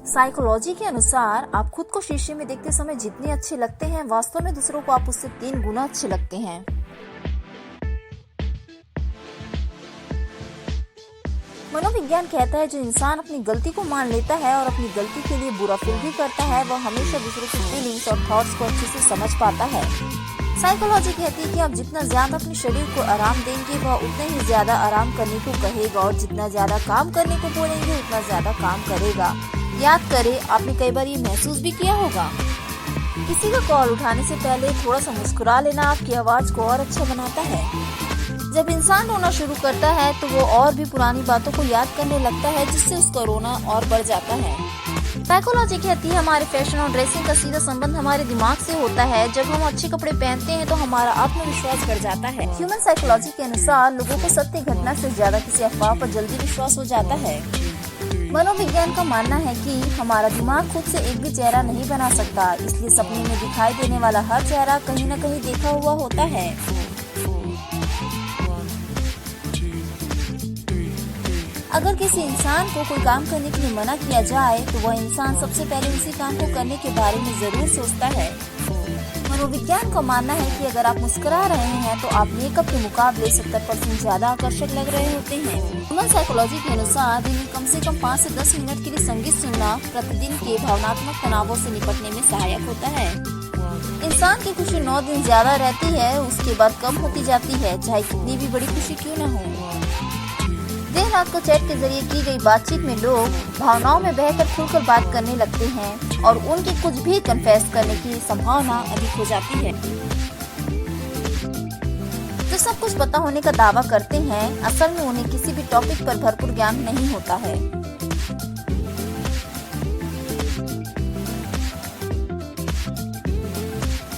Psychology के अनुसार आप खुद को शीशे में देखते समय जितने अच्छे लगते हैं, वास्तव में दूसरों को आप उससे 3 गुना अच्छे लगते हैं। मनोविज्ञान कहता है जो इंसान अपनी गलती को मान लेता है और अपनी गलती के लिए बुरा फील भी करता है, वह हमेशा दूसरों की फीलिंग्स और थॉट्स को अच्छे से समझ पाता है। साइकोलॉजी कहती है कि आप जितना ज्यादा अपने शरीर को आराम देंगे, वह उतना ही ज्यादा आराम करने को कहेगा, और जितना ज्यादा काम करने को बोलेंगे उतना ज्यादा काम करेगा। याद करें, आपने कई बार ये महसूस भी किया होगा। किसी का कॉल उठाने से पहले थोड़ा सा मुस्कुरा लेना आपकी आवाज को और अच्छा बनाता है। जब इंसान रोना शुरू करता है तो वो और भी पुरानी बातों को याद करने लगता है, जिससे उसका रोना और बढ़ जाता है। साइकोलॉजी कहती है हमारे फैशन और ड्रेसिंग का सीधा संबंध हमारे दिमाग से होता है। जब हम अच्छे कपड़े पहनते हैं तो हमारा आत्मविश्वास बढ़ जाता है। ह्यूमन साइकोलॉजी के अनुसार लोगों को सत्य घटना से ज्यादा किसी अफवाह पर जल्दी विश्वास हो जाता है। मनोविज्ञान का मानना है कि हमारा दिमाग खुद से एक भी चेहरा नहीं बना सकता, इसलिए सपने में दिखाई देने वाला हर चेहरा कहीं न कहीं देखा हुआ होता है। अगर किसी इंसान को कोई काम करने के लिए मना किया जाए तो वह इंसान सबसे पहले उसी काम को करने के बारे में जरूर सोचता है। मनोविज्ञान का मानना है कि अगर आप मुस्कुरा रहे हैं तो आप मेकअप के मुकाबले 70% ज्यादा आकर्षक लग रहे होते हैं। ह्यूमन साइकोलॉजी के अनुसार दिन में कम से कम 5 से 10 मिनट के लिए संगीत सुनना प्रतिदिन के भावनात्मक तनावों से निपटने में सहायक होता है। इंसान की खुशी 9 दिन ज्यादा रहती है, उसके बाद कम होती जाती है, चाहे कितनी भी बड़ी खुशी क्यों न हो। देर रात को चैट के जरिए की गई बातचीत में लोग भावनाओं में बहकर खुलकर बात करने लगते हैं और उनकी कुछ भी कन्फेस करने की संभावना अधिक हो जाती है। जो सब कुछ पता होने का दावा करते हैं, असल में उन्हें किसी भी टॉपिक पर भरपूर ज्ञान नहीं होता है।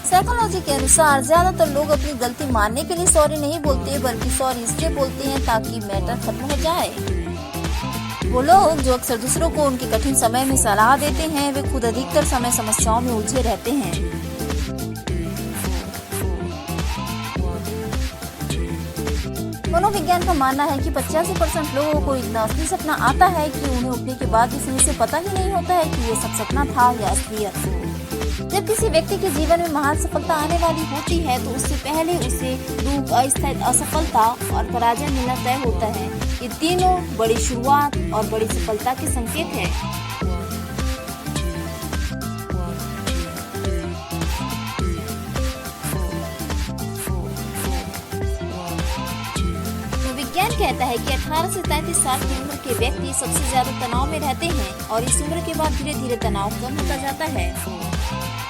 साइकोलॉजी के अनुसार ज्यादातर लोग अपनी गलती मानने के लिए सॉरी नहीं बोलते, बल्कि सॉरी इसलिए बोलते हैं ताकि मैटर खत्म हो जाए। वो लोग जो अक्सर दूसरों को उनके कठिन समय में सलाह देते हैं, वे खुद अधिकतर समय समस्याओं में उलझे रहते हैं। मनोविज्ञान का मानना है कि 85% लोगों को इतना असली सपना आता है कि उन्हें उठने के बाद भी सही से पता ही नहीं होता है कि ये सब सपना था या असलियत। जब किसी व्यक्ति के जीवन में महान सफलता आने वाली होती है तो उससे पहले उसे दुख, अस्थायी असफलता और पराजय मिलना तय होता है। ये तीनों बड़ी शुरुआत और बड़ी सफलता के संकेत हैं। विज्ञान कहता है कि 18 से 33 साल की उम्र के व्यक्ति सबसे ज्यादा तनाव में रहते हैं और इस उम्र के बाद धीरे धीरे तनाव कम होता जाता है।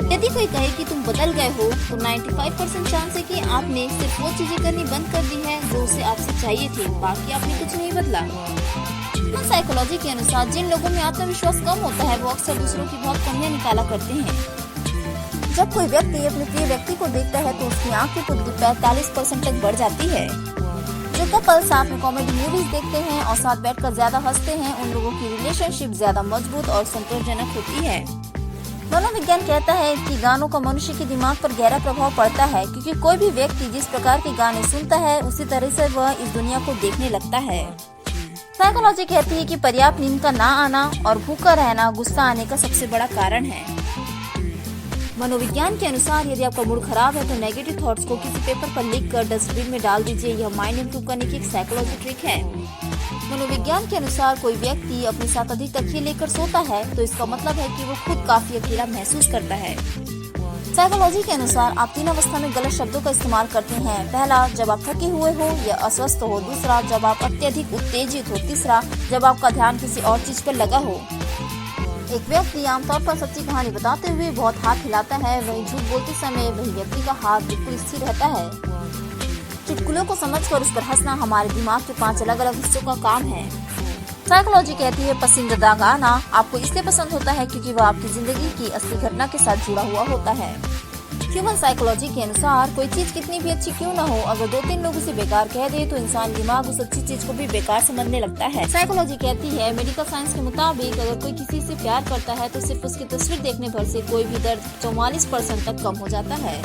यदि कोई कहे कि तुम बदल गए हो तो 95% चांस है कि आपने सिर्फ वो चीजें करनी बंद कर दी है जो उसे आपसे चाहिए थी, बाकी आपने कुछ नहीं बदला। साइकोलॉजी के अनुसार जिन लोगों में आत्मविश्वास कम होता है वो अक्सर दूसरों की बहुत कमियां निकाला करते हैं। जब कोई व्यक्ति अपने प्रिय व्यक्ति को देखता है तो उसकी आँख की पुतली 45% तक बढ़ जाती है। जो कपल साथ में कॉमेडी मूवीज देखते हैं और साथ बैठकर ज्यादा हंसते हैं, उन लोगों की रिलेशनशिप ज्यादा मजबूत और संतोषजनक होती है। मनोविज्ञान कहता है कि गानों का मनुष्य के दिमाग पर गहरा प्रभाव पड़ता है, क्योंकि कोई भी व्यक्ति जिस प्रकार के गाने सुनता है उसी तरह से वह इस दुनिया को देखने लगता है। साइकोलॉजी कहती है कि पर्याप्त नींद का ना आना और भूखा रहना गुस्सा आने का सबसे बड़ा कारण है। मनोविज्ञान के अनुसार यदि आपका मूड खराब है तो नेगेटिव थॉट्स को किसी पेपर पर लिखकर डस्टबिन में डाल दीजिए। यह माइंड इंप्रूव करने की एक साइकोलॉजी ट्रिक है। मनोविज्ञान के अनुसार कोई व्यक्ति अपने साथ अधिक तकिए लेकर सोता है तो इसका मतलब है कि वो खुद काफी अकेला महसूस करता है। साइकोलॉजी के अनुसार आप 3 अवस्था में गलत शब्दों का इस्तेमाल करते हैं। पहला, जब आप थके हुए हो या अस्वस्थ हो। दूसरा, जब आप अत्यधिक उत्तेजित हो। तीसरा, जब आपका ध्यान किसी और चीज पर लगा हो। एक व्यक्ति आमतौर पर सच्ची कहानी बताते हुए बहुत हाथ हिलाता है, वहीं झूठ बोलते समय वही व्यक्ति का हाथ बिल्कुल स्थिर रहता है। चुटकुलों को समझकर उस पर हंसना हमारे दिमाग के 5 अलग अलग हिस्सों का काम है। साइकोलॉजी कहती है पसंदीदा गाना आपको इसलिए पसंद होता है क्योंकि वह आपकी जिंदगी की असली घटना के साथ जुड़ा हुआ होता है। ह्यूमन साइकोलॉजी के अनुसार कोई चीज कितनी भी अच्छी क्यों न हो, अगर 2-3 लोग उसे बेकार कह दे तो इंसान दिमाग उस अच्छी चीज को भी बेकार समझने लगता है। साइकोलॉजी कहती है मेडिकल साइंस के मुताबिक अगर कोई किसी से प्यार करता है तो सिर्फ उसकी तस्वीर देखने भर से कोई भी दर्द 44% तक कम हो जाता है।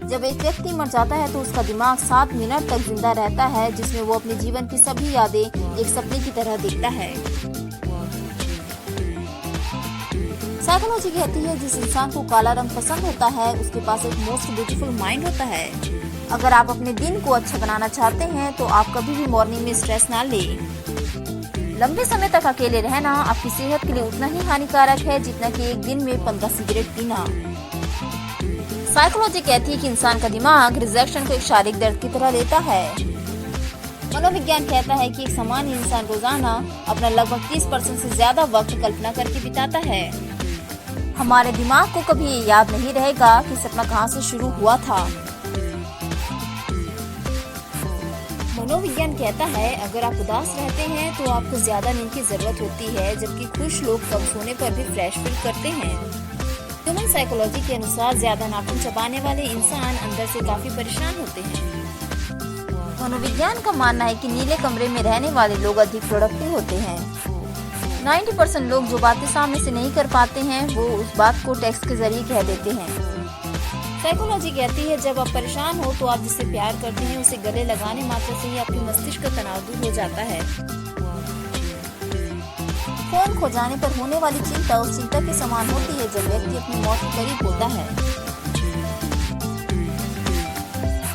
जब एक व्यक्ति मर जाता है तो उसका दिमाग 7 मिनट तक जिंदा रहता है, जिसमें वो अपने जीवन की सभी यादें एक सपने की तरह देखता है। साइकोलॉजी कहती है जिस इंसान को काला रंग पसंद होता है उसके पास एक मोस्ट ब्यूटीफुल माइंड होता है। अगर आप अपने दिन को अच्छा बनाना चाहते हैं तो आप कभी भी मॉर्निंग में स्ट्रेस ना लें। लंबे समय तक अकेले रहना आपकी सेहत के लिए उतना ही हानिकारक है जितना कि एक दिन में 15 सिगरेट पीना। साइकोलॉजी कहती है कि इंसान का दिमाग रिजेक्शन को एक शारीरिक दर्द की तरह लेता है। मनोविज्ञान कहता है कि एक सामान्य इंसान रोजाना अपना लगभग 30% से ज्यादा वक्त कल्पना करके बिताता है। हमारे दिमाग को कभी ये याद नहीं रहेगा कि सपना कहाँ से शुरू हुआ था। मनोविज्ञान कहता है अगर आप उदास रहते हैं तो आपको ज्यादा नींद की जरूरत होती है, जबकि खुश लोग कम सोने पर भी फ्रेश फील करते हैं। ह्यूमन साइकोलॉजी के अनुसार ज्यादा नाखून चबाने वाले इंसान अंदर से काफी परेशान होते हैं। मनोविज्ञान का मानना है कि नीले कमरे में रहने वाले लोग अधिक प्रोडक्टिव होते हैं। 90% लोग जो बातें सामने से नहीं कर पाते हैं वो उस बात को टेक्स्ट के जरिए कह देते हैं। साइकोलॉजी कहती है जब आप परेशान हो तो आप जिससे प्यार करते हैं उसे गले लगाने मात्र से ही आपके मस्तिष्क का तनाव दूर हो जाता है। फोन खो जाने पर होने वाली चिंता उस चिंता के समान होती है जब व्यक्ति अपनी मौत के करीब होता है।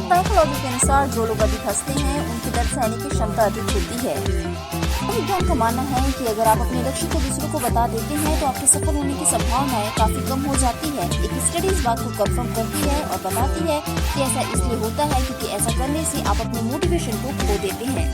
साइकोलॉजी के अनुसार जो लोग अधिक हंसते हैं उनकी दर्द सहने की क्षमता अधिक होती है। विज्ञान का मानना है कि अगर आप अपने लक्ष्य को दूसरों को बता देते हैं तो आपके सफल होने की संभावनाएं काफी कम हो जाती है। एक स्टडी इस बात को कंफर्म करती है और बताती है कि ऐसा इसलिए होता है क्योंकि ऐसा करने से आप अपने मोटिवेशन को खो देते हैं।